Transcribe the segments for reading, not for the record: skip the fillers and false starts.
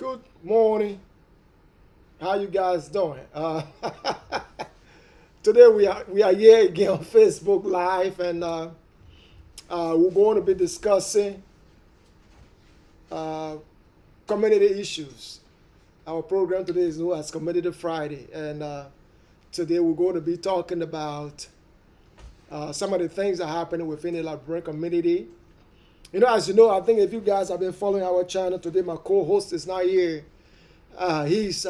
Good morning. How you guys doing? Today we are here again on Facebook Live, and we're going to be discussing uh, community issues. Our program today is known as Community Friday, and today we're going to be talking about some of the things that are happening within the Liberian community. As you know, I think if you guys have been following our channel today, my co-host is not here. He's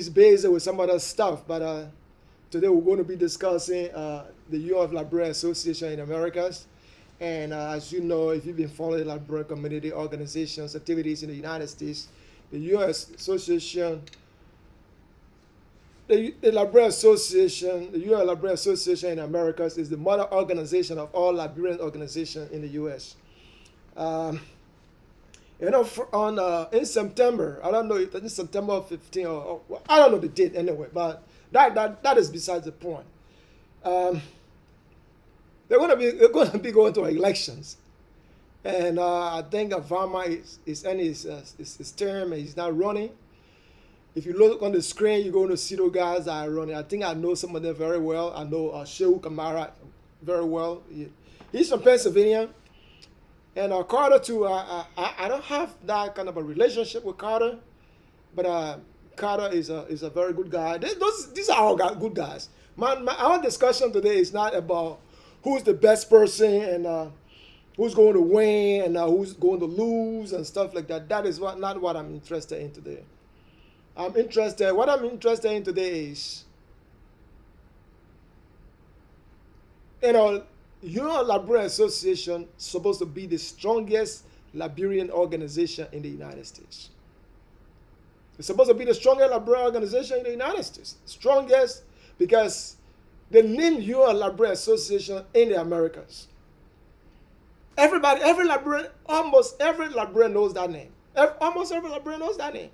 busy with some other stuff, but today we're going to be discussing the Union of Liberian Association in Americas. And as you know, if you've been following Liberian community organizations activities in the United States, the U.S. Association, the Liberian Association, the Union of Liberian Association in Americas is the mother organization of all Liberian organizations in the U.S. In September, I don't know if it's September 15 or I don't know the date anyway, but that is besides the point. They're going to be going to elections, and I think Obama is ending his term and he's not running. If you look on the screen, you're going to see those guys that are running. I think I know some of them very well. I know Shehu Kamara very well. He's from Pennsylvania. And Carter, too, I don't have that kind of a relationship with Carter. But Carter is a very good guy. These are all good guys. Our discussion today is not about who's the best person and who's going to win and who's going to lose and stuff like that. That is not what I'm interested in today. What I'm interested in today is, Union of Liberian Association is supposed to be the strongest Liberian organization in the United States. It's supposed to be the strongest Liberian organization in the United States. Strongest because they named Union of Liberian Association in the Americas. Almost every Liberian knows that name. Almost every Liberian knows that name.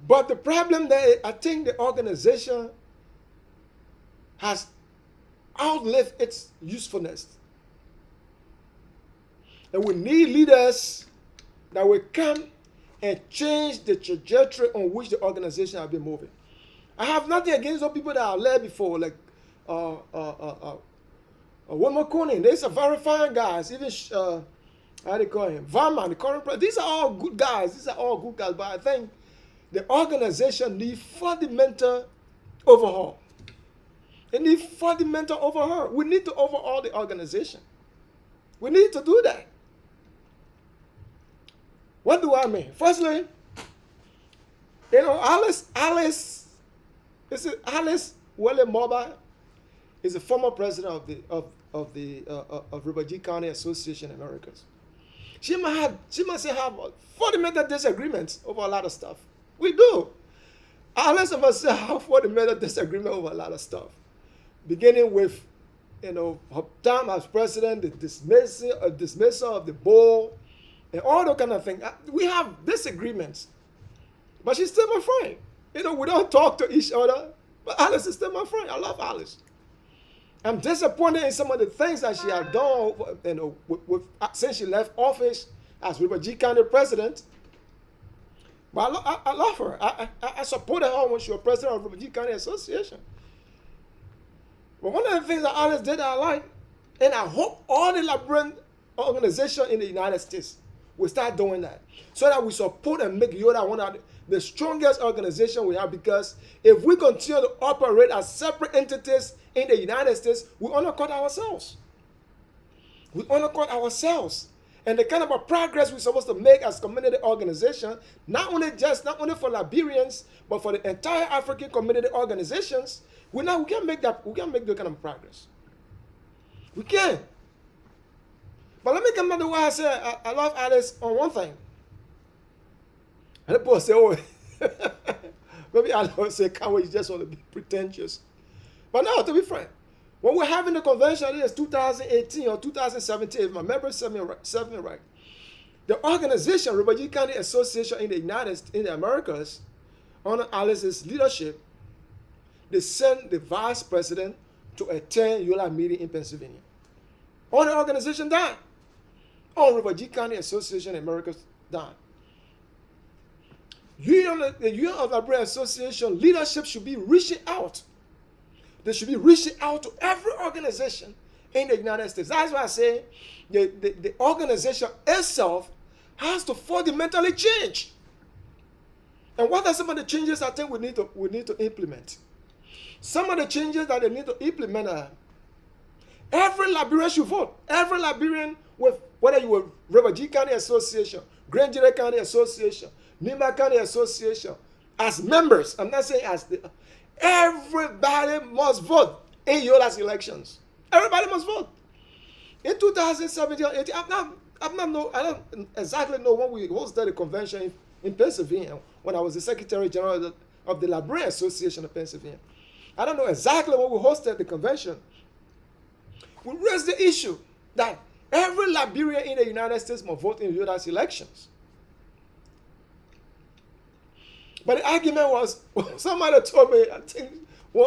But the problem that I think the organization has outlived its usefulness. And we need leaders that will come and change the trajectory on which the organization has been moving. I have nothing against those people that are led before, like Wilmer Cooney. These are very fine guys. Even how they call him, Varman, the current president. These are all good guys. But I think the organization needs fundamental overhaul. It needs fundamental overhaul. We need to overhaul the organization. We need to do that. What do I mean? Firstly, Alice Welle Moba is the former president of the River County Association in Americas. She must have fundamental disagreements over a lot of stuff. We do. Alice and myself have fundamental disagreement over a lot of stuff. Beginning with, her time as president, the dismissal of the board, and all that kind of thing. We have disagreements. But she's still my friend. We don't talk to each other, but Alice is still my friend. I love Alice. I'm disappointed in some of the things that she has done, since she left office as River County president. But I love her. I supported her when she was president of River County Association. But one of the things that Alice did that I like, and I hope all the Liberian organizations in the United States will start doing that, so that we support and make Yoda one of the strongest organization we have. Because if we continue to operate as separate entities in the United States, we undercut ourselves. And the kind of a progress we're supposed to make as community organization, not only for Liberians, but for the entire African community organizations, we can make that kind of progress. We can. But let me come back to what I said. I love Alice on one thing. And people say, oh, maybe Alice say, can't we just want to be pretentious? But no, to be frank, when we're having the convention, it is 2018 or 2017, if my memory serves me right. The organization, River County Association in the Americas, under Alice's leadership, they sent the vice president to attend ULAA meeting in Pennsylvania. All the organization died. on River G County Association America's dime. The Union of Liberian Association leadership should be reaching out. They should be reaching out to every organization in the United States. That's why I say the organization itself has to fundamentally change. And what are some of the changes I think we need to implement? Some of the changes that they need to implement are every Liberian should vote. Every Liberian, whether you were River G County Association, Granger County Association, Nima County Association, as members, I'm not saying everybody must vote in ULAA's elections. Everybody must vote. In 2017 or 18, I don't exactly know when we hosted a convention in Pennsylvania, when I was the Secretary General of the Liberian Association of Pennsylvania. I don't know exactly when we hosted the convention. We raised the issue that every Liberian in the United States must vote in ULAA's elections. But the argument was, somebody told me, I think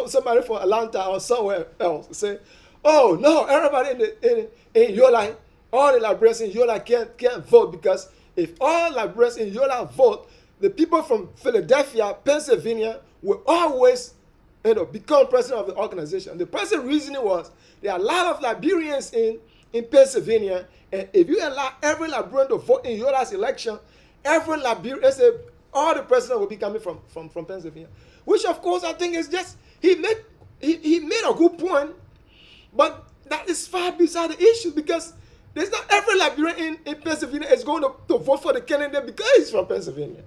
somebody from Atlanta or somewhere else, say, oh no, everybody in ULAA, all the Liberians in ULAA can't vote, because if all Liberians in ULAA vote, the people from Philadelphia, Pennsylvania will always become president of the organization. The present reasoning was there are a lot of Liberians in Pennsylvania, and if you allow every Liberian to vote in ULAA's election, every Liberian, all the president will be coming from Pennsylvania. Which of course I think is just, he made a good point, but that is far beside the issue, because there's not every Liberian in Pennsylvania is going to vote for the candidate because he's from Pennsylvania.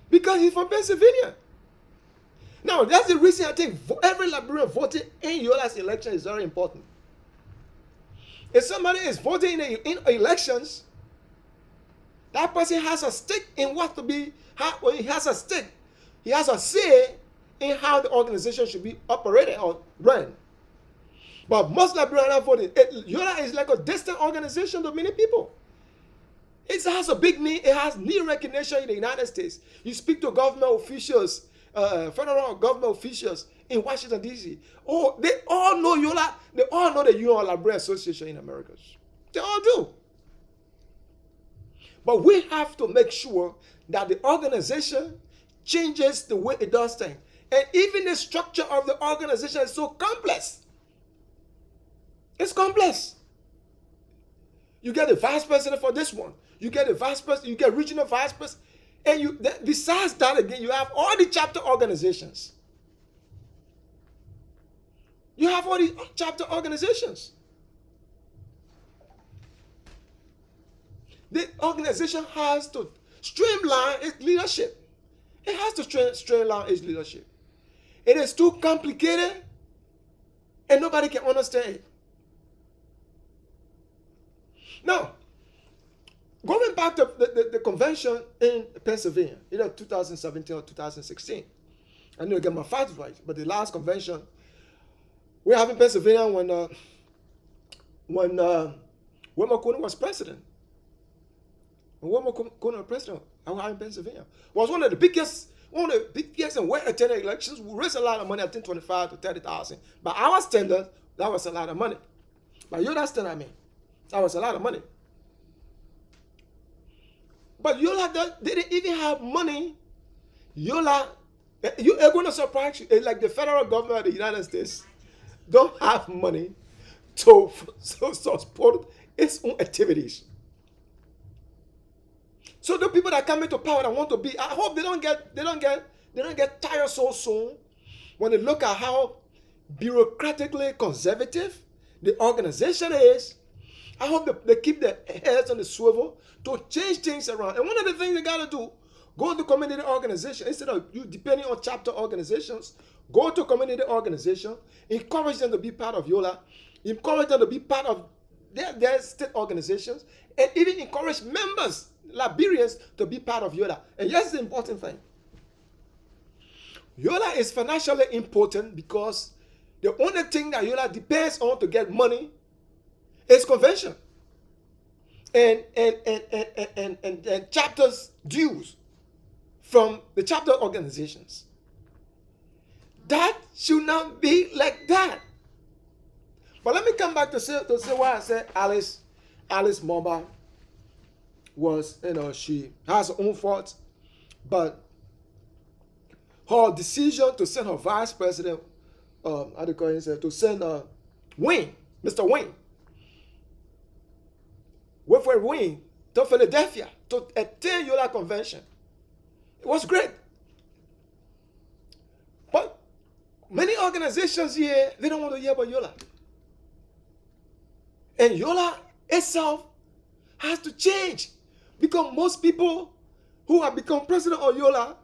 Because he's from Pennsylvania. Now, that's the reason I think every Liberian voting in ULAA's election is very important. If somebody is voting in elections, that person has a stake in he has a stake. He has a say in how the organization should be operated or run. But most Liberians are voting. ULAA is like a distant organization to many people. It has a big need. It has need recognition in the United States. You speak to government officials, federal government officials in Washington, D.C. Oh, they all know ULAA. They all know the Union of Liberian Association in America. They all do. But we have to make sure that the organization changes the way it does things. And even the structure of the organization is so complex. It's complex. You get the vice president for this one. You get the vice president, you get regional vice president. And besides that again, you have all the chapter organizations. You have all the chapter organizations. The organization has to streamline its leadership. It has to streamline its leadership. It is too complicated and nobody can understand it. Now, going back to the convention in Pennsylvania, either 2017 or 2016, I need to get my facts right, but the last convention we have in Pennsylvania when Wilmer Cooney was president. When Wilmer Cooney was president, I was in Pennsylvania. It was one of the biggest and well-attended elections. We raised a lot of money, I think 25 to 30,000. By our standards, that was a lot of money. By your standard, that was a lot of money. But ULAA didn't even have money. ULAA, you're going to surprise you. It's like the federal government of the United States don't have money to support its own activities. So the people that come into power that want to be, I hope they don't get tired so soon when they look at how bureaucratically conservative the organization is. I hope they keep their heads on the swivel to change things around. And one of the things they got to do, go to community organization. Instead of you depending on chapter organizations, go to community organization, encourage them to be part of ULAA, encourage them to be part of their state organizations, and even encourage members, Liberians, to be part of ULAA. And here's the important thing. ULAA is financially important because the only thing that ULAA depends on to get money is convention and chapters dues from the chapter organizations. That should not be like that. But let me come back to say why I said, Alice, Alice Mumba was, she has her own faults, but her decision to send her vice president, how do you call himself, to send Wayne, Mr. Wayne, Wilfred Wayne, to Philadelphia to attend ULAA convention. It was great. But many organizations here, they don't want to hear about ULAA. And ULAA itself has to change, because most people who have become president of ULAA,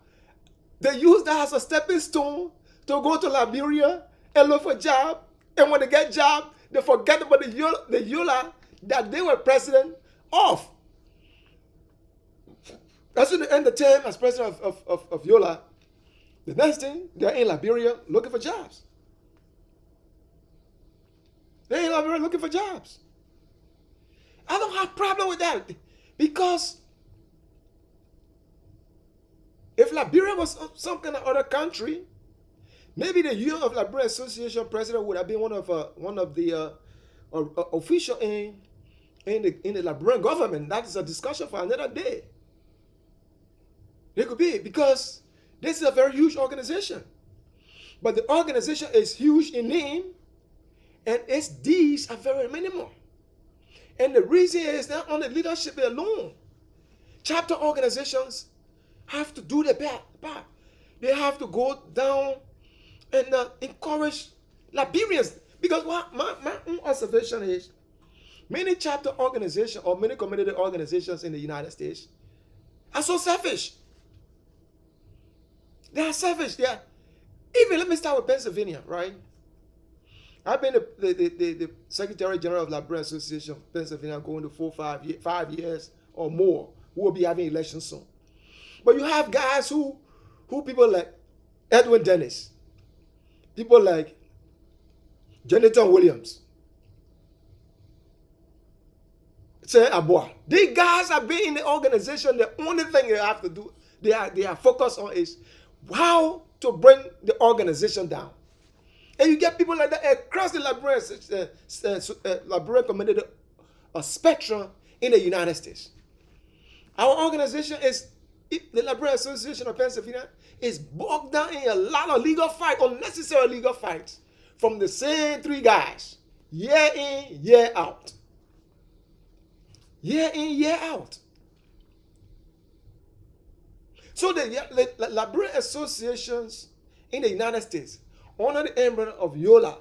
they use that as a stepping stone to go to Liberia and look for a job. And when they get a job, they forget about the ULAA that they were president of. As soon as they end the term as president of ULAA, the next thing, they're in Liberia looking for jobs. They're in Liberia looking for jobs. I don't have a problem with that, because if Liberia was some kind of other country, maybe the Union of Liberian Association president would have been one of the official in the Liberian government. That is a discussion for another day. It could be, because this is a very huge organization. But the organization is huge in name, and its deeds are very minimal. And the reason is that on the leadership alone, chapter organizations have to do their part. They have to go down and encourage Liberians. Because my own observation is, many chapter organizations or many community organizations in the United States are so selfish. They are selfish. They are, even, let me start with Pennsylvania, right? I've been the Secretary General of Liberian Association of Pennsylvania going to 5 years or more. We will be having elections soon. But you have guys who people like Edwin Dennis, people like Jonathan Williams, say Abua. These guys have been in the organization. The only thing they have to do, they are focused on is how to bring the organization down. And you get people like that across the Liberian community spectrum in the United States. Our organization is, the Liberian Association of Pennsylvania, is bogged down in a lot of legal fights, unnecessary legal fights, from the same three guys, year in, year out. Year in, year out. So the Liberian associations in the United States, under the umbrella of ULAA,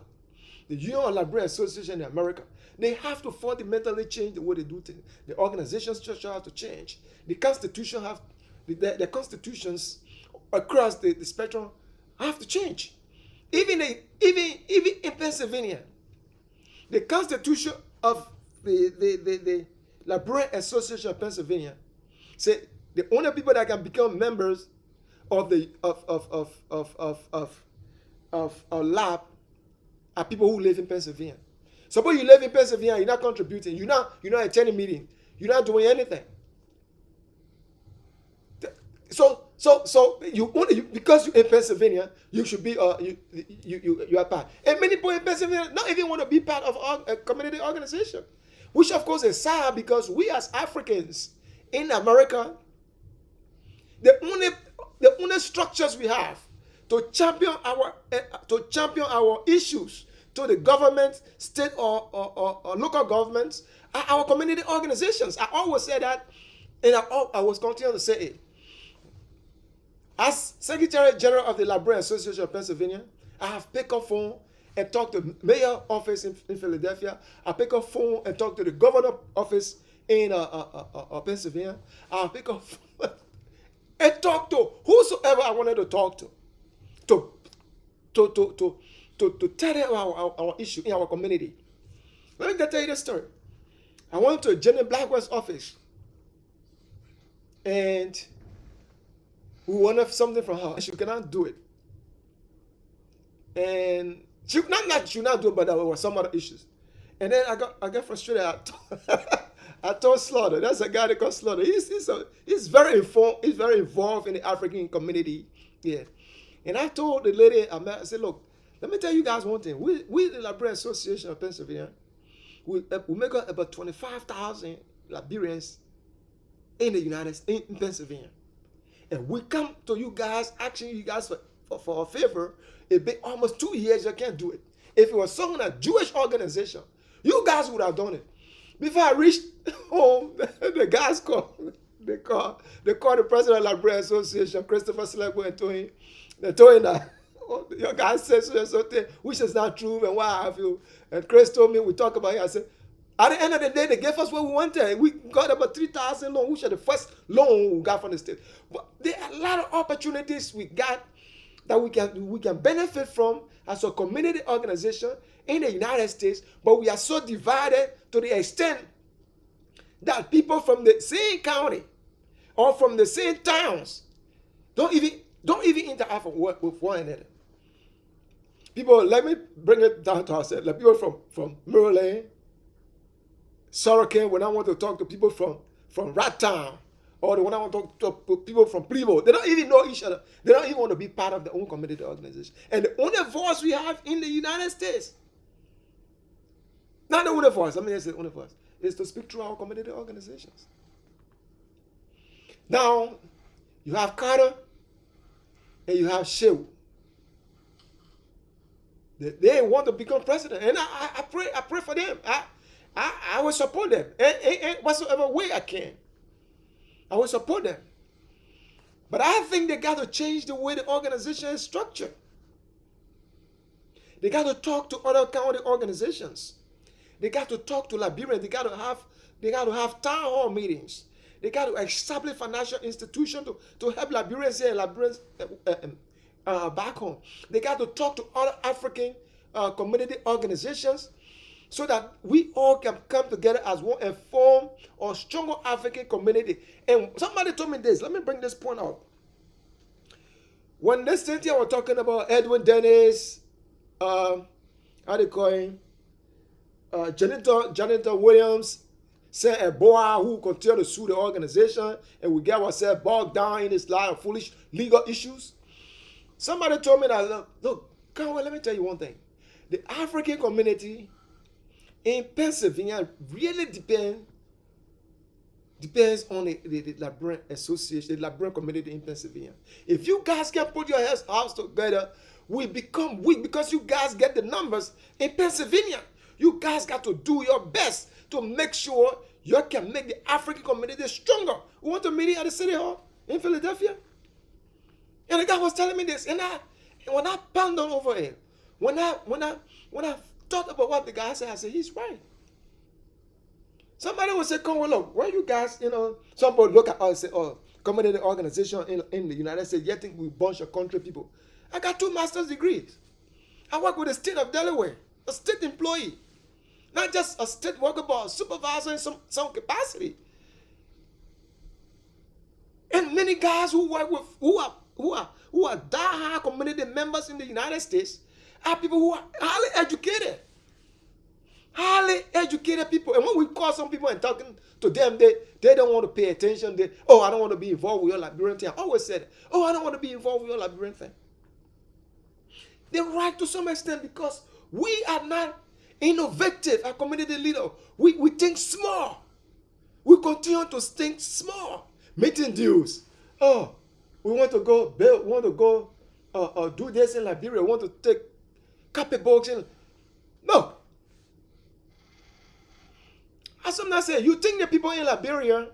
the Union of Liberian Association in America, they have to fundamentally change the way they do things. The organization structure have to change. The constitution the constitutions across the spectrum have to change. Even in Pennsylvania, the constitution of the Liberian Association of Pennsylvania said the only people that can become members of the LAB are people who live in Pennsylvania. Suppose you live in Pennsylvania, you're not contributing, you're not attending meetings, you're not doing anything. So you only, because you're in Pennsylvania, you should be you are part. And many people in Pennsylvania not even want to be part of a community organization, which of course is sad, because we as Africans in America, the only structures we have to champion our issues to the government, state or local governments are our community organizations. I always say that, and I was continuing to say it. As Secretary General of the Liberian Association of Pennsylvania, I have picked up phone and talked to the mayor office in Philadelphia. I pick up phone and talk to the governor office in Pennsylvania. I pick up phone and talk to whosoever I wanted to talk to tell them our issue in our community. Let me tell you the story. I went to Jenny Blackwell's office, and we wanted something from her. She cannot do it. And she not do it, but there were some other issues. And then I got frustrated. I told Slaughter, that's a guy that called Slaughter. He's very informed. He's very involved in the African community. Yeah. And I told the lady I met, I said, look, let me tell you guys one thing. We the Liberian Association of Pennsylvania, we make up about 25,000 Liberians in the United States, in Pennsylvania. And we come to you guys, asking you guys for a favor. It's been almost 2 years, you can't do it. If it was some kind of Jewish organization, you guys would have done it. Before I reached home, the guys called. They called the president of the Liberian Association, Christopher Slego, and told him that your guy said something which is not true, and why have you? And Chris told me, we talk about it. I said, at the end of the day, they gave us what we wanted. We got about 3,000 loans, which are the first loan we got from the state. But there are a lot of opportunities we got that we can benefit from as a community organization in the United States, but we are so divided to the extent that people from the same county or from the same towns don't even interact with one another. People, let me bring it down to ourselves. Like people from Maryland, Sorokin, when I want to talk to people from Rattown, or when I want to talk to people from Plymouth, they don't even know each other. They don't even want to be part of their own community organization. And the only voice we have in the United States, not the only voice, let me just say the only voice, is to speak through our community organizations. Now, you have Carter and you have Shehu. They want to become president, and I pray for them. I will support them in whatsoever way I can. I will support them. But I think they got to change the way the organization is structured. They got to talk to other county organizations. They got to talk to Liberians. They got to have town hall meetings. They got to establish financial institutions to help Liberians here and Liberians back home. They got to talk to other African community organizations so that we all can come together as one and form a stronger African community. And somebody told me this. Let me bring this point out. When this Cynthia was talking about Edwin Dennis, how do you call him? Janita Williams, said a boy who continue to sue the organization, and we get ourselves bogged down in this lot of foolish legal issues. Somebody told me that, look, Conway, let me tell you one thing. The African community in Pennsylvania really depends on the Liberian Association, the Liberian community in Pennsylvania. If you guys can put your house together, we become weak because you guys get the numbers in Pennsylvania. You guys got to do your best to make sure you can make the African community stronger. We want a meeting at the City Hall in Philadelphia. And the guy was telling me this, and when I pondered over it, when I thought about what the guy said, I said, he's right. Somebody would say, come on, look, where you guys, somebody look at us and say, oh, community organization in the United States, you think we bunch of country people. I got 2 master's degrees. I work with the state of Delaware, a state employee. Not just a state worker, but a supervisor in some capacity. And many guys who work with, who are die-hard community members in the United States are people who are highly educated. Highly educated people. And when we call some people and talking to them, they don't want to pay attention. I don't want to be involved with your Liberian thing. I always said, I don't want to be involved with your Liberian thing. They're right to some extent because we are not innovative, a community leader. We think small. We continue to think small. Meeting deals. Oh, we want to go build, do this in Liberia. We want to take copybooks in. No. As sometimes say, you think the people in Liberia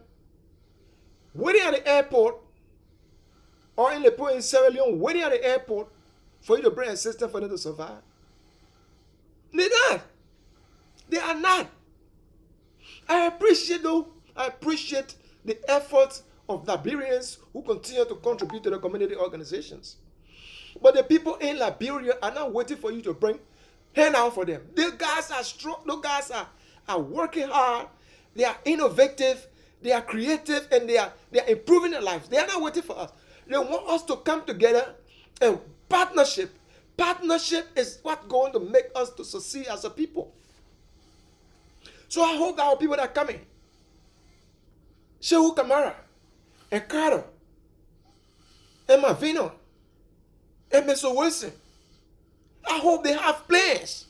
waiting at the airport or in the people in Sierra Leone waiting at the airport for you to bring a system for them to survive? They're not. They are not. I appreciate the efforts of Liberians who continue to contribute to the community organizations. But the people in Liberia are not waiting for you to bring hand out for them. Those guys are strong. Those guys are working hard. They are innovative. They are creative, and they are improving their lives. They are not waiting for us. They want us to come together and partnership. Partnership is what's going to make us to succeed as a people. So I hope our people that are coming, Shehu Kamara, and Carter, and Mavino, and Mr. Wilson, I hope they have plans.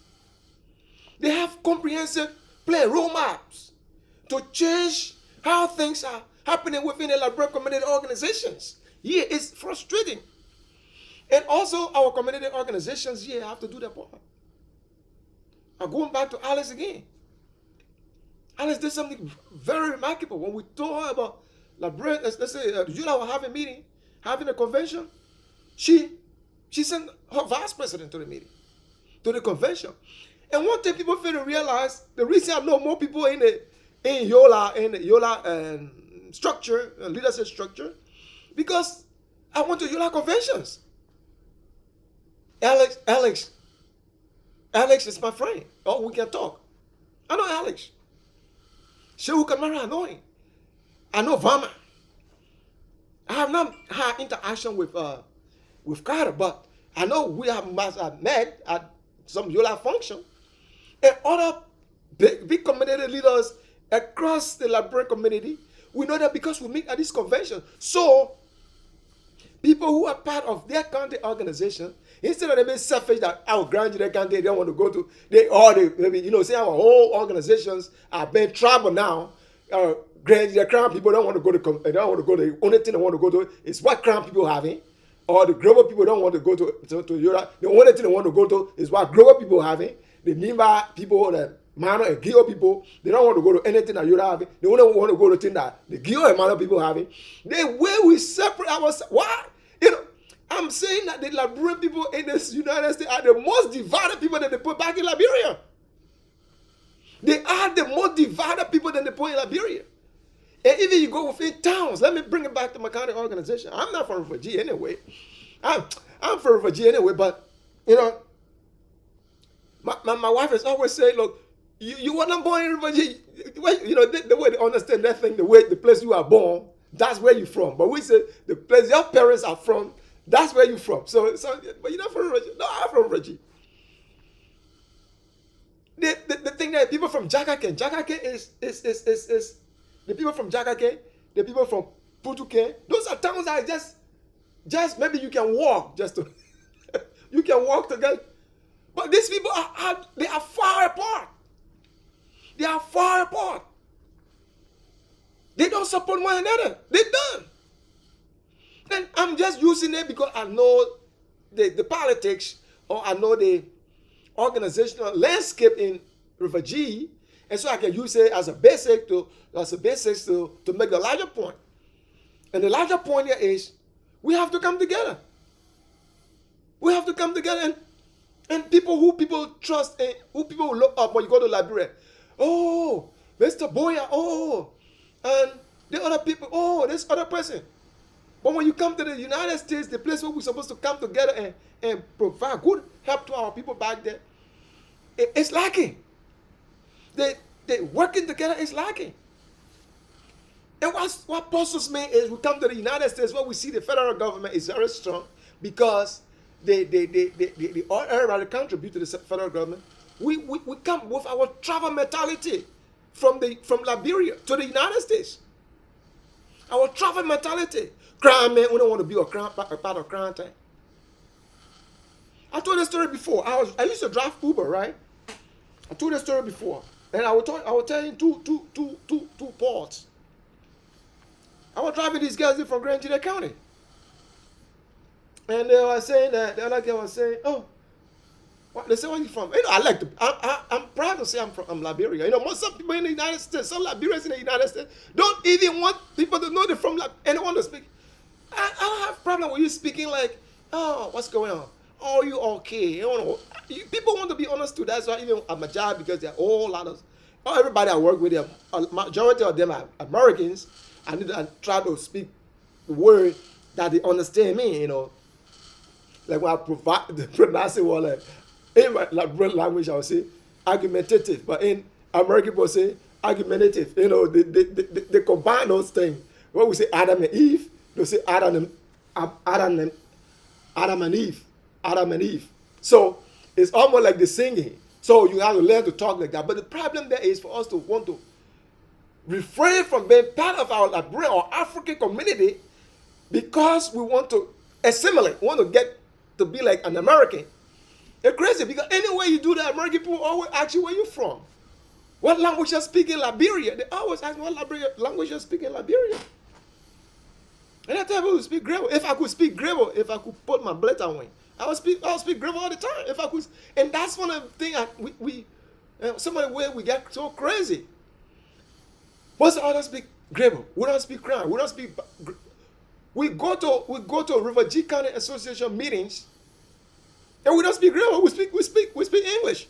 They have comprehensive play role maps to change how things are happening within the Liberian community organizations. Yeah, it's frustrating. And also our community organizations here have to do their part. I'm going back to Alice again. Alice did something very remarkable. When we told her about Liberian, let's say ULAA was having a meeting, having a convention, she sent her vice president to the meeting, to the convention. And one thing people fail to realize, the reason I know more people in ULAA structure, leadership structure, because I went to ULAA conventions. Alex is my friend. Oh, we can talk. I know Alex. Shehu Kamara, I know him. I know Vama. I have not had interaction with Carter, but I know we have met at some ULAA function. And other big community leaders across the Liberian community, we know that because we meet at this convention. So, people who are part of their county organization, instead of them being selfish that our grandchildren county they don't want to go to, say our whole organizations are being tribal now. The crown people don't want to go to. They don't want to go to. The only thing they want to go to is what crown people having, or the global people don't want to go to Europe. The only thing they want to go to is what global people having. The Nimba people, the Mano and Gio people, they don't want to go to anything that you're having. They only want to go to things that the Gio and Mano people having. The way we separate ourselves, what? I'm saying that the Liberian people in the United States are the most divided people that they put back in Liberia. They are the most divided people that they put in Liberia. And even you go within towns, let me bring it back to my county organization. I'm not from Virginia anyway. I'm from Virginia anyway, but, my wife is always saying, look, you were not born in Virginia. The way they understand that thing, the place you are born, that's where you're from. But we say the place your parents are from, that's where you're from. So but you're not from Virginia. No, I'm from Virginia. The thing that people from Jagaken is the people from Jagaken, the people from Putuken, those are towns that are just maybe you can walk you can walk together. But these people they are far apart. They are far apart. They don't support one another. They don't. And I'm just using it because I know the politics, or I know the organizational landscape in River G, and so I can use it as a basic to make the larger point. And the larger point here is we have to come together. We have to come together, and people trust and who people look up when you go to Liberia. Oh, Mr. Boya, and the other people, this other person. But when you come to the United States, the place where we're supposed to come together and provide good help to our people back there, it's lacking. They working together is lacking. And what puzzles me is we come to the United States where we see the federal government is very strong because they everybody contribute to the federal government. We come with our travel mentality from Liberia to the United States. Our travel mentality. Crime, man, we don't want to be a part of crime time. I told this story before. I used to drive Uber, right? I told this story before. And I will tell you two parts. I was driving these guys in from Grand Junction County. And they were saying that, the other guy was saying, they say, where are you from? I'm proud to say I'm Liberia. Most of people in the United States, some Liberians in the United States, don't even want people to know they're from Liberia. And they want to speak. I don't have a problem with you speaking like, what's going on? Oh, you okay? People want to be understood. That's why even at my job, because there are all lot of, everybody I work with, majority of them are Americans. I need to try to speak the word that they understand me, Like when I provide the pronouncing word, like in my Liberian language, I would say argumentative, but in American people say argumentative. They combine those things. When we say Adam and Eve, they say Adam and Eve. So it's almost like the singing. So you have to learn to talk like that. But the problem there is for us to want to refrain from being part of our Liberian or African community because we want to assimilate, want to get to be like an American. It's crazy because anywhere you do that, American people always ask you where you're from. What language you speak in Liberia? They always ask me what language you speak in Liberia. And I tell people to speak Grebo. If I could speak Grebo, if I could put my blood away, I would speak Grebo all the time. If I could, and that's one of the things some of the way we get so crazy. Most of us speak Grebo. We don't speak Crown. We don't speak. We go to River G County Association meetings, and we don't speak Grebo. We speak English.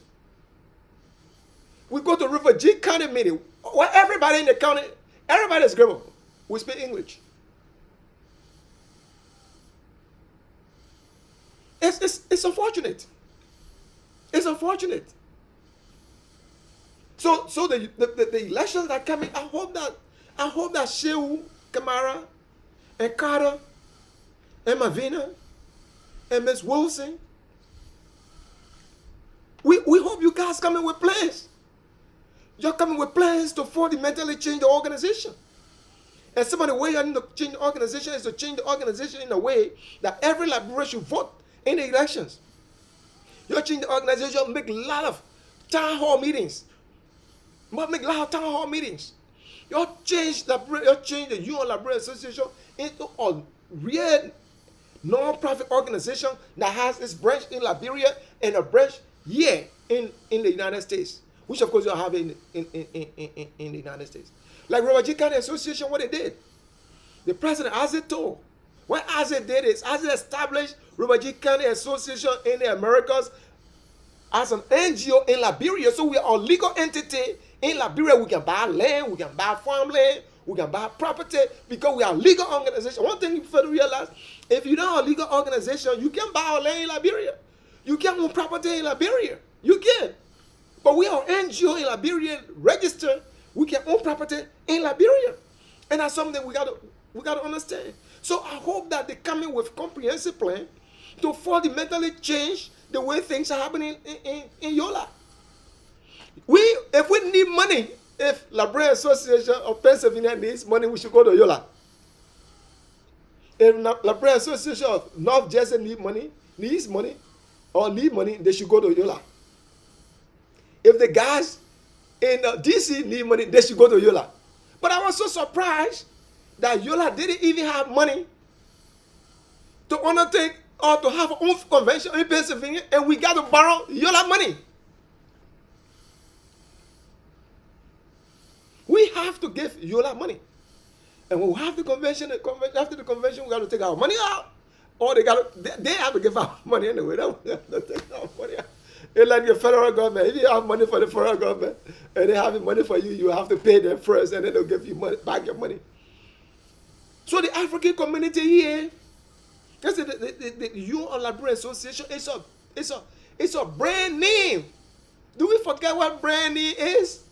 We go to River G County meeting. Well, everybody in the county, everybody is Grebo. We speak English. It's unfortunate. It's unfortunate. So the elections that coming, I hope that Shehu, Kamara, and Carter, and Mavina, and Miss Wilson, we hope you guys coming with plans. You're coming with plans to fundamentally change the organization. And some of the way you need to change the organization is to change the organization in a way that every Liberian should vote in the elections. You change the organization, make a lot of town hall meetings. Make a lot of town hall meetings. You change the Union of Liberian Association into a real non-profit organization that has its branch in Liberia and a branch here in the United States, which of course you have in the United States. Like Robert G. County Association, what they did, the president, as it told, what Isaac did is Isaac established Robert G. County Association in the Americas as an NGO in Liberia. So we are a legal entity in Liberia. We can buy land, we can buy farmland, we can buy property because we are a legal organization. One thing you have to realize, if you're not a legal organization, you can buy land in Liberia. You can own property in Liberia. You can. But we are NGO in Liberia registered. We can own property in Liberia. And that's something we gotta understand. So I hope that they come in with comprehensive plan to fundamentally change the way things are happening in ULAA. If we need money, if Liberian Association of Pennsylvania needs money, we should go to ULAA. If Liberian Association of North Jersey needs money, they should go to ULAA. If the guys in DC need money, they should go to ULAA. But I was so surprised that ULAA didn't even have money to undertake or to have our own convention in Pennsylvania, and we got to borrow ULAA money. We have to give ULAA money. And when we have the convention, after the convention, we got to take our money out. Or they have to give out money anyway. They have to take our money out. It's like the federal government. If you have money for the federal government and they have money for you, you have to pay them first, and then they'll give you back your money. So the African community here, the Union of Liberian Association, it's a brand name. Do we forget what brand name is?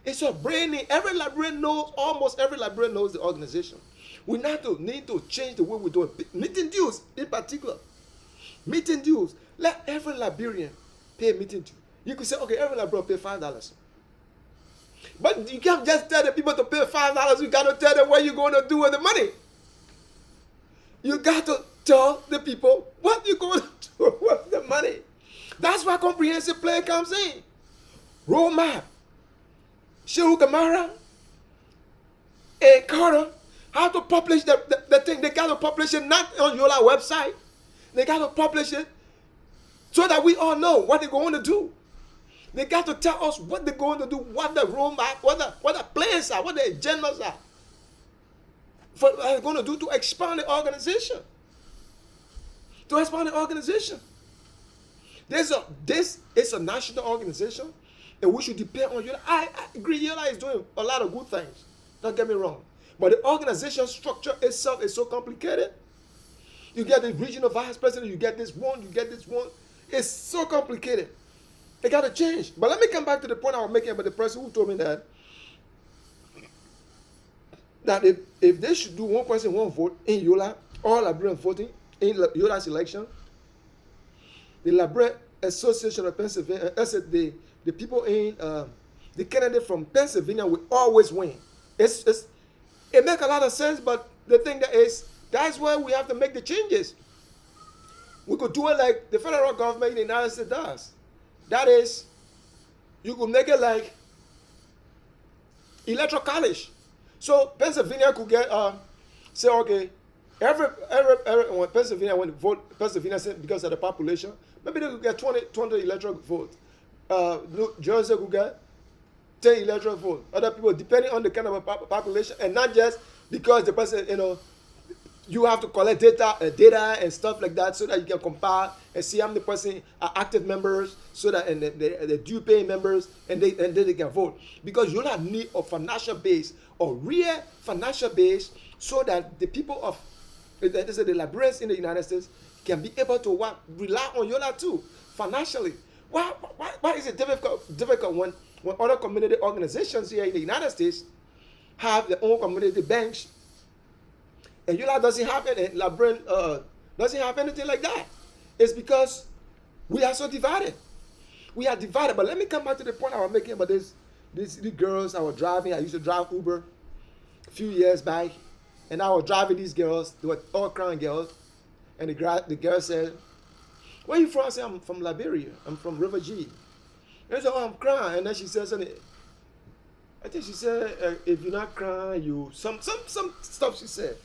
It's a brand name. Almost every Liberian knows the organization. We need to change the way we do it. Meeting dues, in particular. Meeting dues. Let every Liberian pay meeting due. You could say, okay, every Liberian pay $5. But you can't just tell the people to pay $5. You got to tell them what you're going to do with the money. You got to tell the people what you're going to do with the money. That's why comprehensive plan comes in. Roadmap. Shehu Kamara and Carter have to publish the thing. They got to publish it not on your website. They got to publish it so that we all know what they're going to do. They got to tell us what they're going to do, what the roadmap, what the plans are, what the agendas are. What they're going to do to expand the organization. To expand the organization. This is a national organization, and we should depend on ULAA. I agree, ULAA is doing a lot of good things. Don't get me wrong. But the organization structure itself is so complicated. You get the regional vice president, you get this one, you get this one. It's so complicated. They got to change. But let me come back to the point I was making about the person who told me that if they should do one person, one vote in ULAA, all Liberian voting in ULAA's election, the Liberian Association of Pennsylvania, the people in the candidate from Pennsylvania will always win. It makes a lot of sense, but the thing that's where we have to make the changes. We could do it like the federal government in the United States does. That is, you could make it like electoral college. So Pennsylvania could get say okay, when Pennsylvania when vote Pennsylvania because of the population, maybe they could get 20 electoral votes. New Jersey could get 10 electoral votes. Other people depending on the kind of a population, and not just because the person you have to collect data and stuff like that so that you can compare and see how many person are active members so that and the due paying members and then they can vote, because you don't need a financial base or real financial base so that the people of the Liberians in the United States can be able to rely on ULAA too financially. Why is it difficult when other community organizations here in the United States have their own community banks and ULAA doesn't have any, Liberian doesn't have anything like that? It's because we are so divided. We are divided. But let me come back to the point I was making about these girls I was driving. I used to drive Uber a few years back, and I was driving these girls. They were all crying girls, and the girl said, "Where are you from?" I said, "I'm from Liberia. I'm from River G." And I said, "Oh, I'm crying." And then she said something. I think she said, "If you're not crying, you some stuff." She said.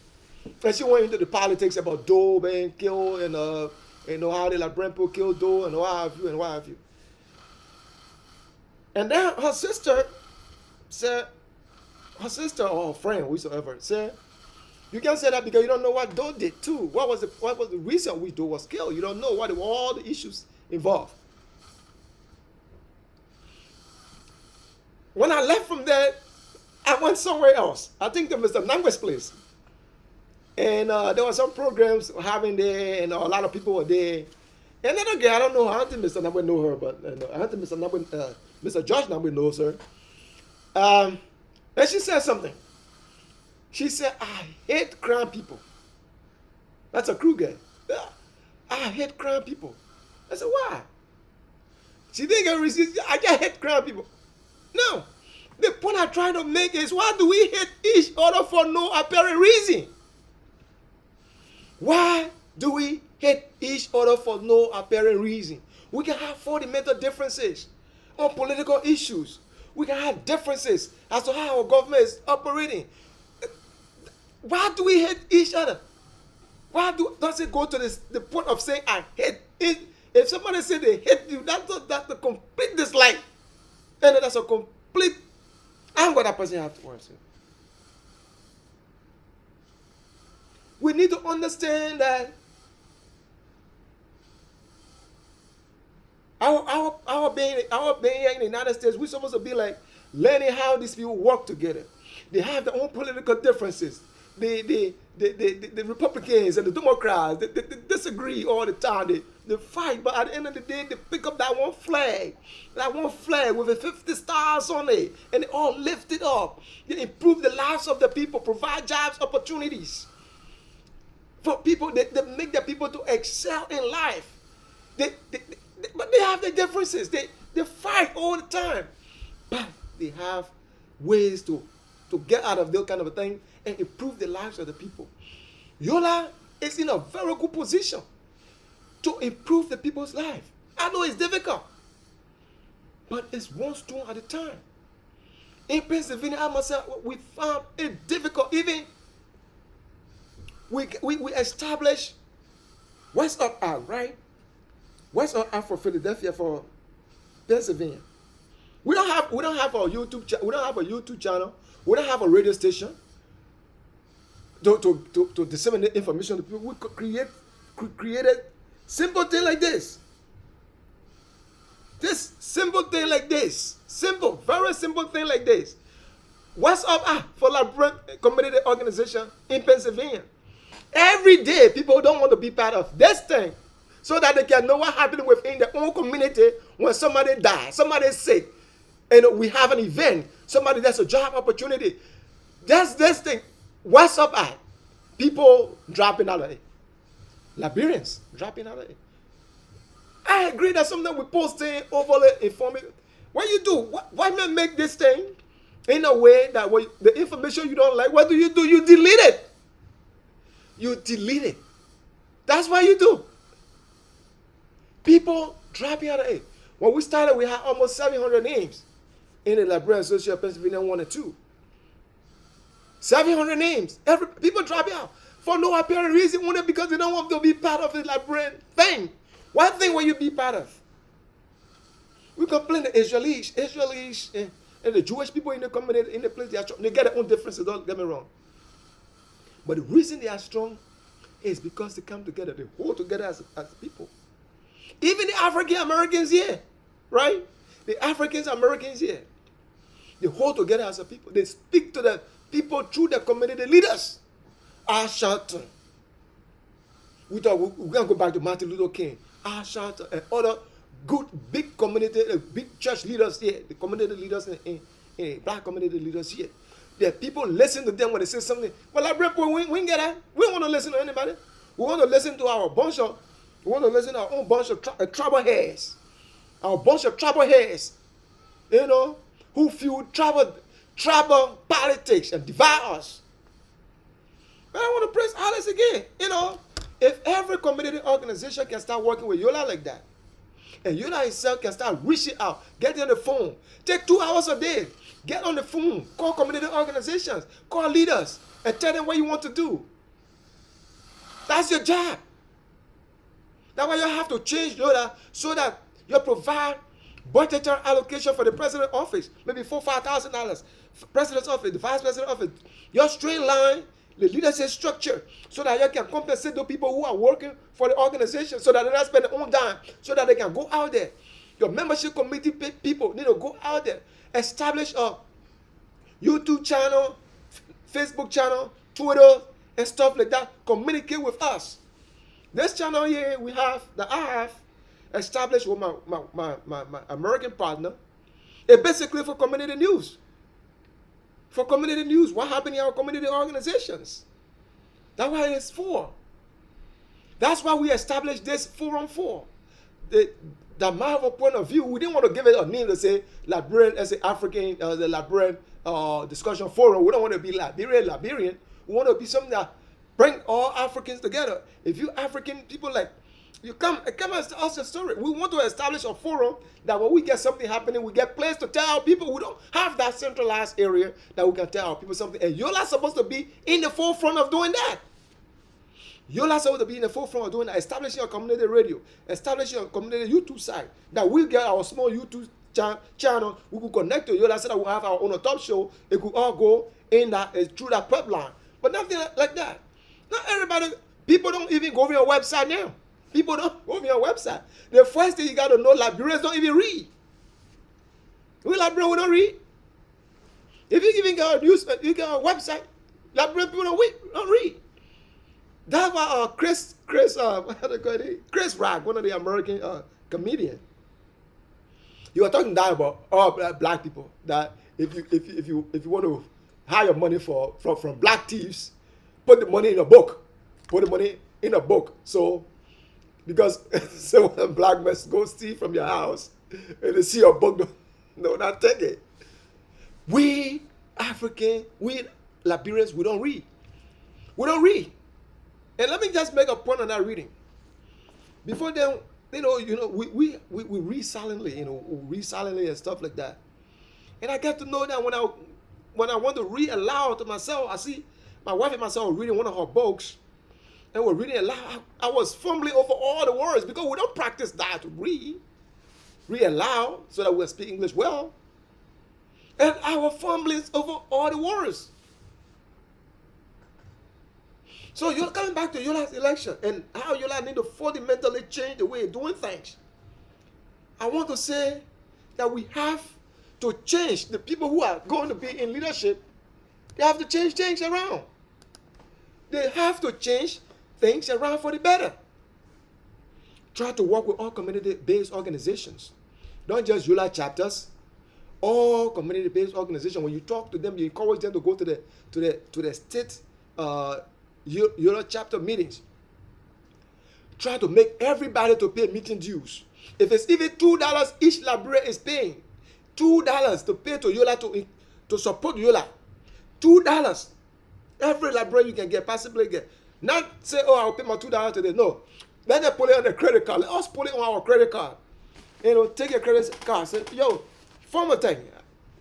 And she went into the politics about Doe being killed and how the Liberian people killed Doe and what have you. And then her sister or her friend, whosoever, said, "You can't say that because you don't know what Doe did too. What was the reason which Doe was killed? You don't know what were all the issues involved." When I left from there, I went somewhere else. I think to Mr. Nangwe's place. And there were some programs having there, and a lot of people were there. And then again, I don't know, I don't think Mr. Nangwe know her, but I don't think Mr. Josh Nangwe knows her. And she said something. She said, "I hate crying people." That's a crew guy. Yeah. "I hate crying people." I said, "Why?" She didn't get received. "I just hate crying people." No. The point I'm trying to make is, why do we hate each other for no apparent reason? Why do we hate each other for no apparent reason? We can have fundamental differences on political issues. We can have differences as to how our government is operating. Why do we hate each other? Why does it go to the point of saying I hate it? If somebody says they hate you, that's a complete dislike. And that's a complete anger that person has towards you. We need to understand that our being here in the United States, we're supposed to be like learning how these people work together. They have their own political differences. The Republicans and the Democrats, they disagree all the time. They fight, but at the end of the day, they pick up that one flag with the 50 stars on it, and they all lift it up. They improve the lives of the people, provide jobs, opportunities for people. They make the people to excel in life. But they have their differences. They fight all the time, but they have ways to get out of that kind of a thing and improve the lives of the people. ULAA is in a very good position to improve the people's life. I know it's difficult, but it's one stone at a time. In Pennsylvania, I must say, we found it difficult. Even we established West Up Act, right? West Up Act for Philadelphia, for Pennsylvania. We don't have a YouTube channel. We don't have a radio station to disseminate information to people. We created simple thing like this. This simple thing like this. Simple, very simple thing like this. What's up for Liberian community organization in Pennsylvania? Every day, people don't want to be part of this thing so that they can know what happened within their own community when somebody dies, somebody is sick, and we have an event, somebody that's a job opportunity. That's this thing. What's up at? People dropping out of it. Liberians dropping out of it. I agree that sometimes we post things overly informing. What you do? Why not make this thing in a way that the information you don't like, what do? You delete it. You delete it. That's what you do. People dropping out of it. When we started, we had almost 700 names in the Liberian Association of Pennsylvania 1 and 2. 700 names. People drop out for no apparent reason, only because they don't want to be part of the Liberian thing. What thing will you be part of? We complain the Israelis, and the Jewish people in the community, in the place they are strong. They get their own differences, don't get me wrong. But the reason they are strong is because they come together. They hold together as people. Even the African Americans here, right? The African Americans here, they hold together as a people. They speak to the people through the community leaders. Ashanti. We thought we're going to go back to Martin Luther King. Ashanti and other good big community, big church leaders here, the community leaders in black community leaders here. The people listen to them when they say something. Well, like we get that. We don't want to listen to anybody. We want to listen to we want to listen to our own bunch of tribal heads. Our bunch of tribal heads, who fuel tribal politics and divide us. But I want to press Alice again. If every community organization can start working with ULAA like that, and ULAA itself can start reaching out, get on the phone, take 2 hours a day, get on the phone, call community organizations, call leaders, and tell them what you want to do. That's your job. That's why you have to change ULAA so that you provide budgetary allocation for the president's office, maybe $4,000-$5,000. President's office, the vice president's office. You streamline the leadership structure so that you can compensate the people who are working for the organization so that they don't spend their own time, so that they can go out there. Your membership committee people need to go out there, establish a YouTube channel, Facebook channel, Twitter, and stuff like that. Communicate with us. This channel here I have established with my American partner. It's basically for community news. For community news, what happened in our community organizations. That's what it's for. That's why we established this forum for. The Delmarva point of view, we didn't want to give it a name to say Liberian as an African, the Liberian discussion forum. We don't want to be Liberian. We want to be something that bring all Africans together. If you African people you come and us a story. We want to establish a forum that when we get something happening, we get place to tell our people. We don't have that centralized area that we can tell our people something. And you're not supposed to be in the forefront of doing that. You're not supposed to be in the forefront of doing that. Establishing a community radio, establishing a community YouTube site, that we get our small YouTube channel. We could connect to Yola so that we have our own top show. It could all go in that through that pipeline. But nothing like that. Not everybody. People don't even go over your website now. People don't go over your website. The first thing you got to know, Liberians don't even read. We Liberians, we don't read. If you even get a news, you get a website, Liberian people don't read. That's why Chris Rock, one of the American comedians, you were talking that about all black people, that if you want to hire money from black thieves, put the money in a book. Put the money in a book. So because so when black men go steal from your house and they see your book, no, not take it. We African, we Liberians, we don't read. We don't read. And let me just make a point on that reading. Before then, we read silently, read silently and stuff like that. And I get to know that when I want to read aloud to myself, I see my wife and myself reading one of her books, and we're reading aloud. I was fumbling over all the words because we don't practice that to read aloud so that we'll speak English well. And I was fumbling over all the words. So you're coming back to ULAA's election and how ULAA need to fundamentally change the way of doing things. I want to say that we have to change the people who are going to be in leadership. They have to change things around. They have to change things around for the better. Try to work with all community-based organizations. Not just ULAA chapters. All community-based organizations. When you talk to them, you encourage them to go to the state ULAA chapter meetings. Try to make everybody to pay meeting dues. If it's even $2 each Liberian is paying, $2 to pay to ULAA to support ULAA. $2. Every Liberian you can get, possibly get. Not say, oh, I'll pay my $2 today. No. Let them put it on the credit card. Let us put it on our credit card. Take your credit card. Say, yo, form a thing.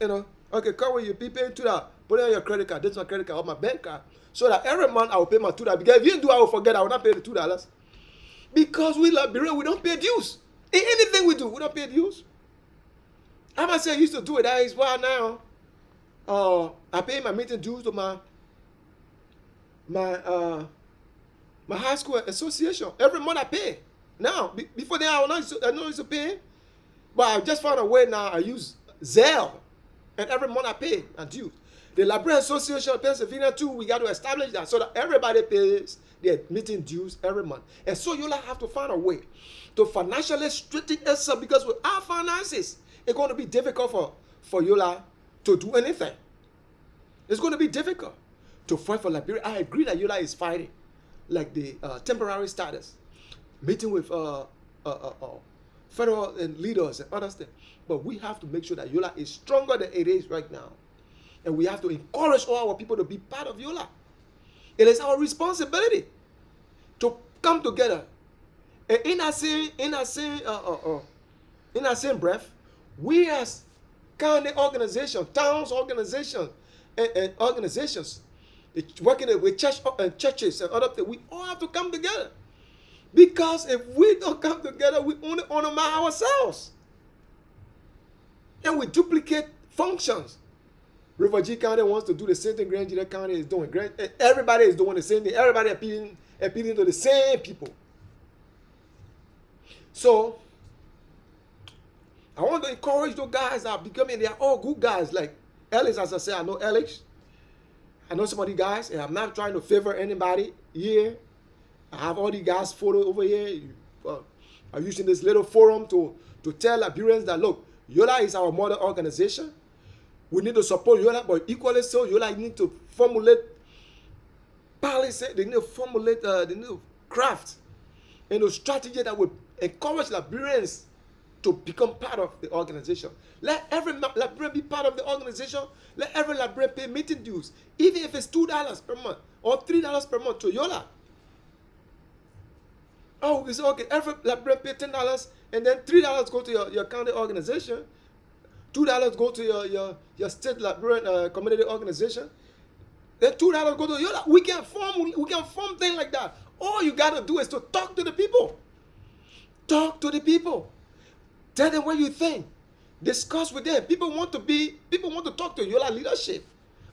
Okay, come with you. Be paying $2. Put it on your credit card. This is my credit card or my bank card. So that every month I will pay my $2. Because if you do, I will forget. I will not pay the $2. Because we Liberians, we don't pay dues. In anything we do, we don't pay dues. I must say I used to do it. That is why now I pay my meeting dues to my high school association. Every month I pay. Now, before then I used to pay. But I just found a way now. I use Zelle. And every month I pay and dues. The Liberian Association of Pennsylvania too, we got to establish that so that everybody pays their meeting dues every month. And so you'll have to find a way to financially straighten us up, because with our finances, it's going to be difficult for ULAA to do anything. It's going to be difficult to fight for Liberia. I agree that ULAA is fighting like the temporary status, meeting with federal leaders and other stuff. But we have to make sure that ULAA is stronger than it is right now. And we have to encourage all our people to be part of ULAA. It is our responsibility to come together. And in that same breath, we as county organizations, towns organizations, and organizations working with churches and other things, we all have to come together. Because if we don't come together, we only honor ourselves. And we duplicate functions. River G County wants to do the same thing Grand Gila County is doing. Everybody is doing the same thing. Everybody appealing to the same people. So, I want to encourage those guys that are becoming, they are all good guys. Like Alex, as I said, I know Alex. I know some of these guys, and I'm not trying to favor anybody here. I have all these guys' photos over here. I'm using this little forum to tell Liberians that, look, ULAA is our mother organization. We need to support ULAA, but equally so, ULAA need to formulate policy, they need to formulate, they need to craft a strategy that will encourage Liberians to become part of the organization. Let every Liberian be part of the organization. Let every Liberian pay meeting dues, even if it's $2 per month or $3 per month to ULAA. Oh, we say, okay, every Liberian pay $10, and then $3 go to your county organization, $2 go to your state Liberian community organization, then $2 go to ULAA. We can form things like that. All you gotta do is to talk to the people. Talk to the people. Tell them what you think. Discuss with them. People want to talk to ULAA leadership.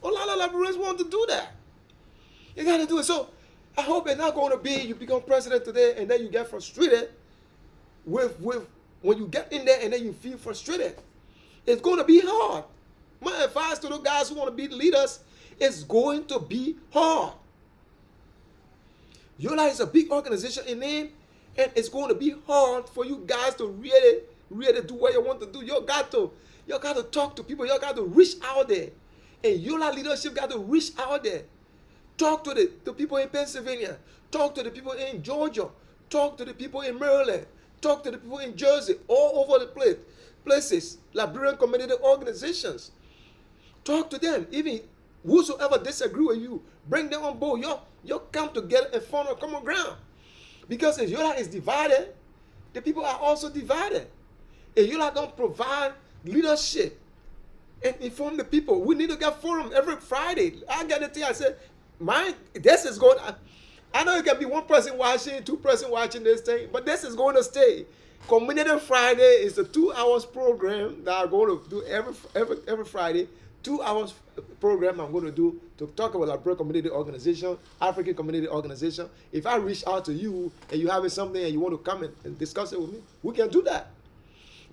A lot of Liberians want to do that. You gotta do it. So I hope it's not going to be you become president today and then you get frustrated with when you get in there and then you feel frustrated. It's going to be hard. My advice to those guys who want to be leaders, it's going to be hard. ULAA is a big organization in name, and it's going to be hard for you guys to really do what you want to do. You got to talk to people. You got to reach out there. And ULAA leadership got to reach out there. Talk to the people in Pennsylvania. Talk to the people in Georgia. Talk to the people in Maryland. Talk to the people in Jersey. All over the places. Liberian community organizations. Talk to them. Even whosoever disagree with you, bring them on board. You come together and form a common ground. Because if ULAA is divided, the people are also divided. If ULAA don't provide leadership and inform the people, we need to get forum every Friday. I get the thing. I said, this is going. I know it can be one person watching, two person watching this thing, but this is going to stay. Community Friday is a 2 hours program that I'm going to do every Friday. 2 hours program I'm going to do to talk about Liberian community organization, African community organization. If I reach out to you and you have something and you want to come and discuss it with me, we can do that.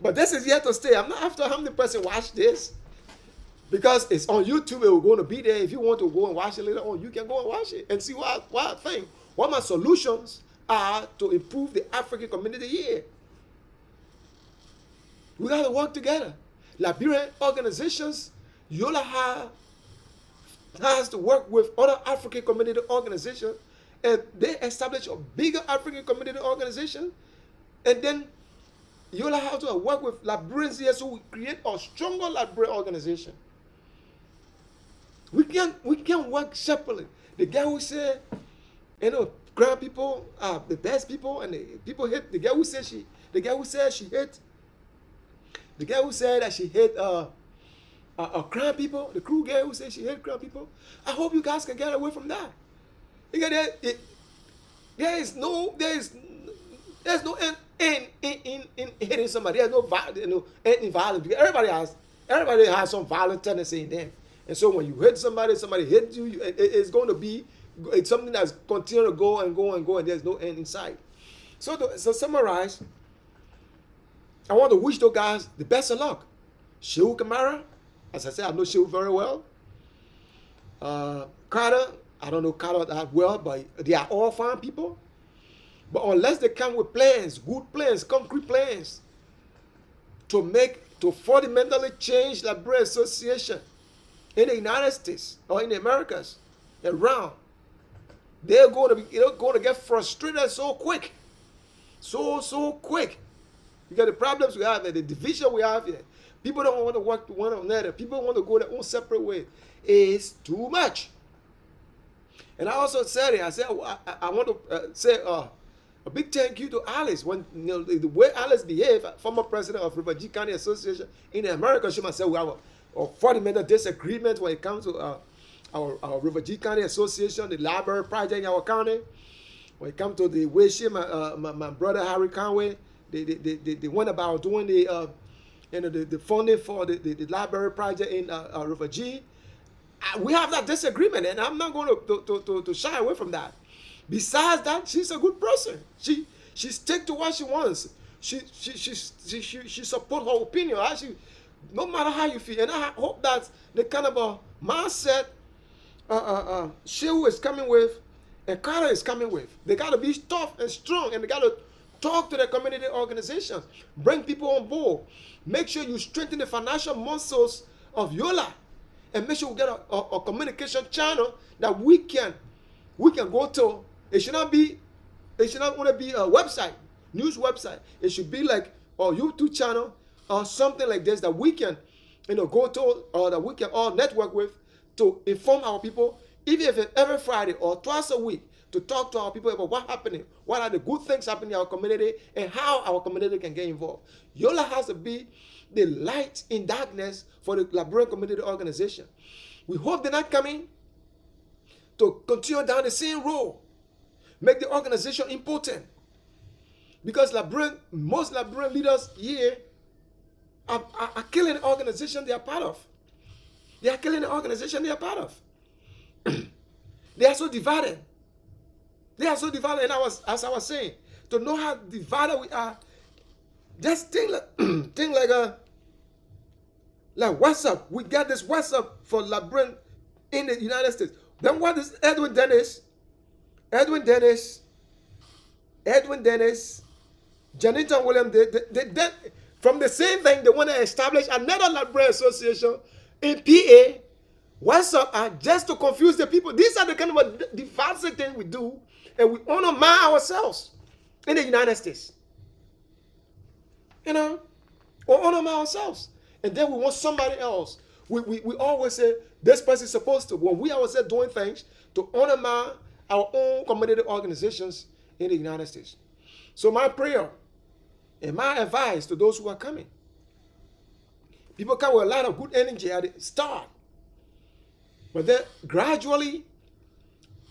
But this is yet to stay. I'm not after how many person watch this. Because it's on YouTube, it will going to be there. If you want to go and watch it later on, you can go and watch it and see what I think. What my solutions are to improve the African community here. We got to work together. Liberian organizations, ULAA has to work with other African community organizations, and they establish a bigger African community organization, and then ULAA has to work with Liberians here so we create a stronger Liberian organization. We can't work separately. The guy who said, grand people are the best people, and the people hate. The guy who said she hate. The guy who said that she hate crown people, the crew girl who said she hate crown people. I hope you guys can get away from that. Because there's no end in hitting somebody. There's no end in violence. Because everybody has some violent tendency in them. And so when you hit somebody hits you, it's going to be something that's continue to go and go and go, and there's no end in sight. So to summarize, I want to wish those guys the best of luck. Shehu Kamara, as I said, I know Shehu very well. Carter, I don't know Carter that well, but they are all fine people. But unless they come with plans, good plans, concrete plans, to fundamentally change the Liberian Association in the United States or in the Americas around, they're going to get frustrated so quick. So quick. Because the problems we have, the division we have here, people don't want to work with one another. People want to go their own separate way. It's too much. And I also said it. I said I want to say a big thank you to Alice. When the way Alice behaved, former president of River County Association in America, she must say we have a fundamental disagreement when it comes to our River County Association, the library project in our county. When it comes to the way she, my brother Harry Conway, they went about doing the funding for the library project in River G. We have that disagreement, and I'm not going to shy away from that. Besides that, she's a good person. She stick to what she wants. She support her opinion. No matter how you feel, and I hope that's the kind of a mindset Shehu is coming with, and Carter is coming with. They got to be tough and strong, and they got to talk to the community organizations, bring people on board, make sure you strengthen the financial muscles of ULAA, and make sure we get a communication channel that we can go to. It should not only be a website, news website. It should be like a YouTube channel or something like this that we can, go to, or that we can all network with to inform our people, even if it's every Friday or twice a week, to talk to our people about what's happening, what are the good things happening in our community, and how our community can get involved. ULAA has to be the light in darkness for the Liberian community organization. We hope they're not coming to continue down the same road, make the organization important. Because most Liberian leaders here are killing the organization they are part of. They are killing the organization they are part of. They are so divided. And as I was saying, to know how divided we are, just think like WhatsApp. We got this WhatsApp for Liberian in the United States. Then what is Edwin Dennis, Janita William, they from the same thing, they want to establish another Liberian Association in PA. WhatsApp just to confuse the people. These are the kind of divisive things we do, and we undermine ourselves in the United States. We undermine ourselves. And then we want somebody else. We always say, this person is supposed to. When we ourselves doing things to undermine our own community organizations in the United States. So my prayer and my advice to those who are coming, people come with a lot of good energy at the start. But then gradually,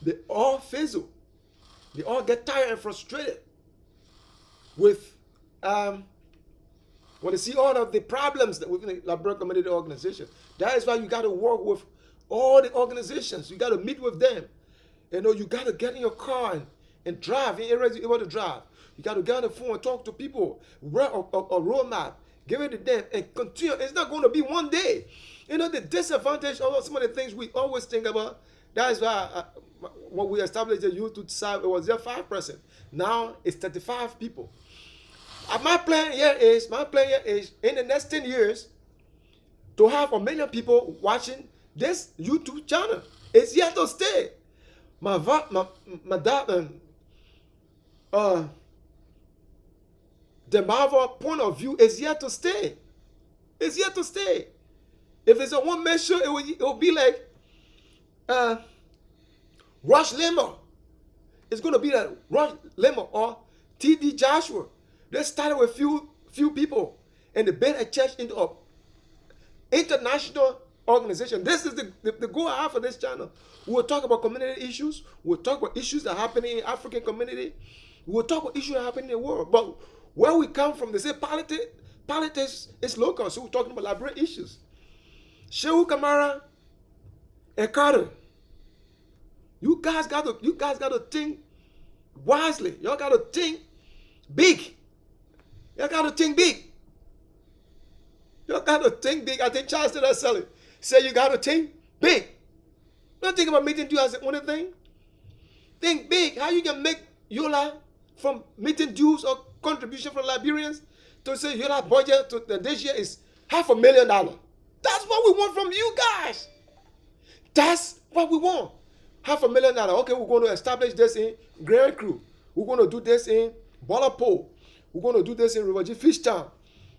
they all fizzle. They all get tired and frustrated with when they see all of the problems that within the Liberian community organization. That is why you got to work with all the organizations. You got to meet with them. You got to get in your car and drive in areas you're able to drive. You got to get on the phone and talk to people, write a roadmap, give it to them, and continue. It's not going to be one day. The disadvantage of some of the things we always think about, that is why when we established the YouTube site, it was just 5%. Now it's 35 people. My plan here is in the next 10 years to have 1 million people watching this YouTube channel. It's here to stay. My Delmarva point of view is here to stay. It's here to stay. If it's a one-man show, it will be like Rush Limbaugh. It's going to be like Rush Limbaugh or T.D. Joshua. They started with few people, and they built a church into international organization. This is the goal I have for this channel. We'll talk about community issues. We'll talk about issues that happen in African community. We'll talk about issues that happen in the world. But where we come from, they say politics is local. So we're talking about Liberian issues. Shehu Kamara and Carter, you guys got to think wisely. Y'all got to think big. Y'all got to think big. Y'all got to think big. I think Charles did that selling. Say you got to think big. Don't think about meeting dues as the only thing. Think big. How you can make ULAA from meeting dues or contribution from Liberians to say ULAA budget to this year is $500,000. That's what we want from you guys. That's what we want. $500,000. Okay, we're going to establish this in Grand Crew. We're going to do this in Bolapo. We're going to do this in Rivergy Fish Town.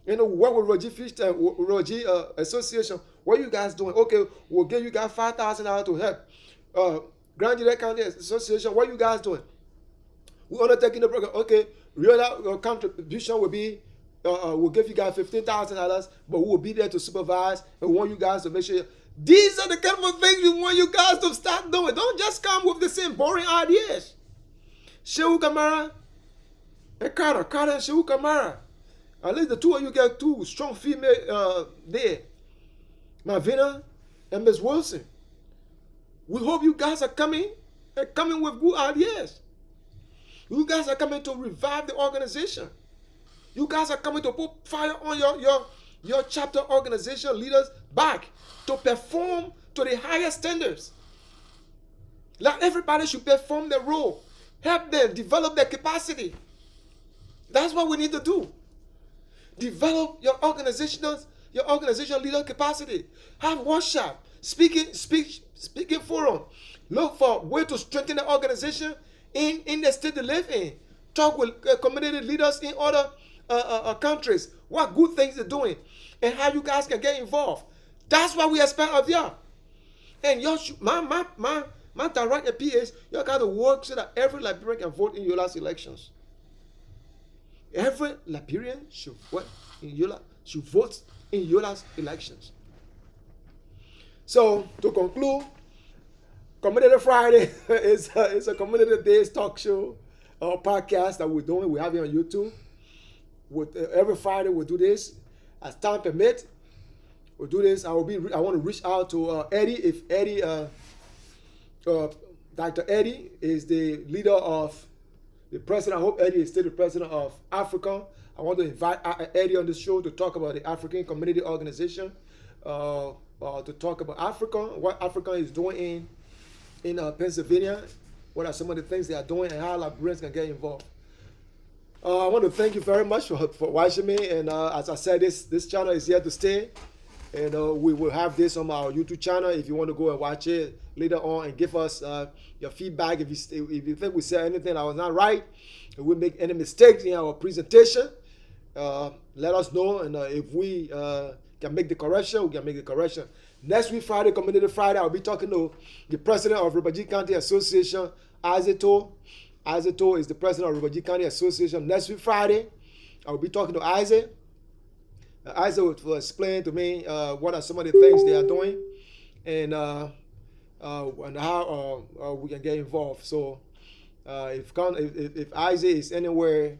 You know, work with Rivergy Fish Town, Rivergy Association. What are you guys doing? Okay, we'll give you guys $5,000 to help. Grand Union County Association, what are you guys doing? We're undertaking the program. Okay, real contribution will be, we'll give you guys $15,000, but we will be there to supervise and we want you guys to make sure. These are the kind of things we want you guys to start doing. Don't just come with the same boring ideas. Shehu Kamara and Carter and Shehu Kamara. At least the two of you get two strong female there. Mavina and Ms. Wilson. We hope you guys are coming with good ideas. You guys are coming to revive the organization. You guys are coming to put fire on your chapter organization leaders back to perform to the highest standards. Like everybody should perform their role. Help them develop their capacity. That's what we need to do. Develop your organizational leader capacity. Have workshop, speaking forum. Look for way to strengthen the organization in the state they live in. Talk with community leaders in other countries. What good things they're doing and how you guys can get involved. That's what we expect of you. And my direct appeal is you got to work so that every Liberian can vote in ULAA's elections. Every Liberian should vote in ULAA's elections. So to conclude, Community Friday is a community-based talk show or podcast that we're doing. We have it on YouTube. Every Friday we'll do this as time permits. We'll do this. I want to reach out to Eddie. If Eddie, Dr. Eddie is the leader of the president. I hope Eddie is still the president of Africa. I want to invite Eddie on the show to talk about the African Community Organization, to talk about Africa, what Africa is doing in Pennsylvania, what are some of the things they are doing, and how Liberians can get involved. I want to thank you very much for watching me. And as I said, this channel is here to stay. And we will have this on our YouTube channel if you want to go and watch it later on and give us your feedback. If you think we said anything that was not right, if we make any mistakes in our presentation, let us know. And if we can make the correction, we can make the correction. Next week, Friday, Community Friday, I'll be talking to the president of Rivergy County Association, Isaac. Isaac is the president of Rivergy County Association. Next week, Friday, I'll be talking to Isaac. Isaac will explain to me what are some of the things they are doing and how we can get involved. So if Isaac is anywhere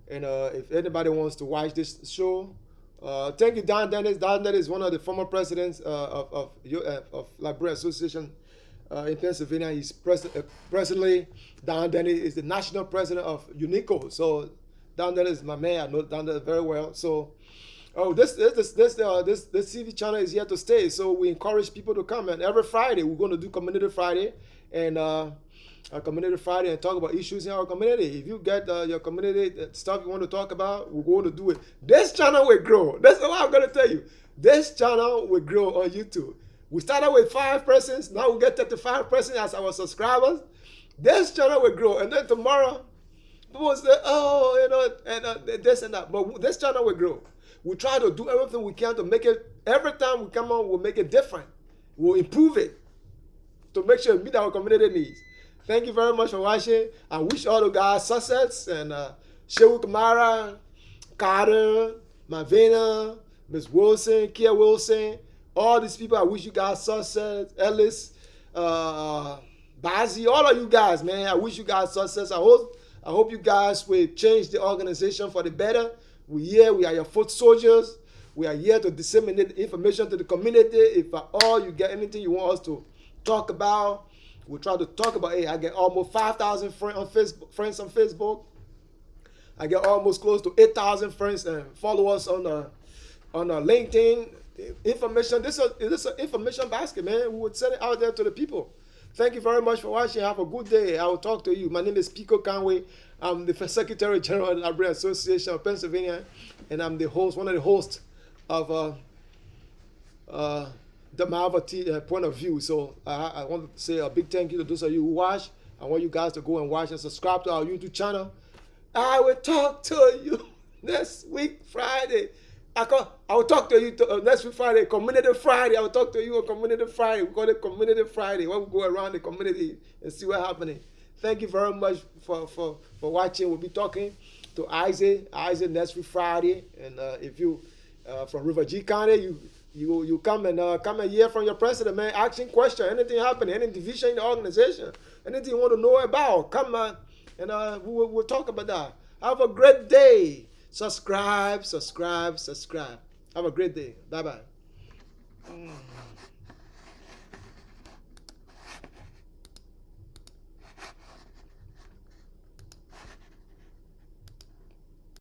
and if anybody wants to watch this show, thank you, Don Dennis. Don Dennis is one of the former presidents of Liberian Association in Pennsylvania. He's presently, Don Dennis is the national president of UNICO. So Don Dennis is my man. I know Don Dennis very well. So this TV channel is here to stay. So we encourage people to come. And every Friday we're going to do Community Friday and Community Friday and talk about issues in our community. If you get your community stuff you want to talk about, we're going to do it. This channel will grow. That's what I'm going to tell you. This channel will grow on YouTube. We started with 5 persons. Now we get 35 persons as our subscribers. This channel will grow. And then tomorrow, people will say, this and that. But this channel will grow. We try to do everything we can to make it, every time we come on, we'll make it different. We'll improve it to make sure we meet our community needs. Thank you very much for watching. I wish all the guys success. And Shehu Kamara, Carter, Mavina, Ms. Wilson, Kia Wilson, All these people, I wish you guys success. Ellis, Bazzi, all of you guys, man, I wish you guys success. I hope you guys will change the organization for the better. We here, we are your foot soldiers. We are here to disseminate information to the community. If at all you get anything you want us to talk about, we'll try to talk about it. I get almost 5,000 friends on Facebook. I get almost close to 8,000 friends and followers on LinkedIn. Information, this is an information basket, man. We would send it out there to the people. Thank you very much for watching. Have a good day. I will talk to you. My name is Pico Conway. I'm the Secretary General of the Liberian Association of Pennsylvania, and I'm the host, one of the hosts of Delmarva Point of View. So I want to say a big thank you to those of you who watch. I want you guys to go and watch and subscribe to our YouTube channel. I will talk to you next week, Friday. I will talk to you next week, Friday, Community Friday. I will talk to you on Community Friday. We call it Community Friday. When we go around the community and see what's happening. Thank you very much for watching. We'll be talking to Isaac next week, Friday. And if you from River G County, you come and hear from your president, man. Asking questions, anything happening, any division in the organization, anything you want to know about, come on. And we'll talk about that. Have a great day. Subscribe. Have a great day. Bye-bye.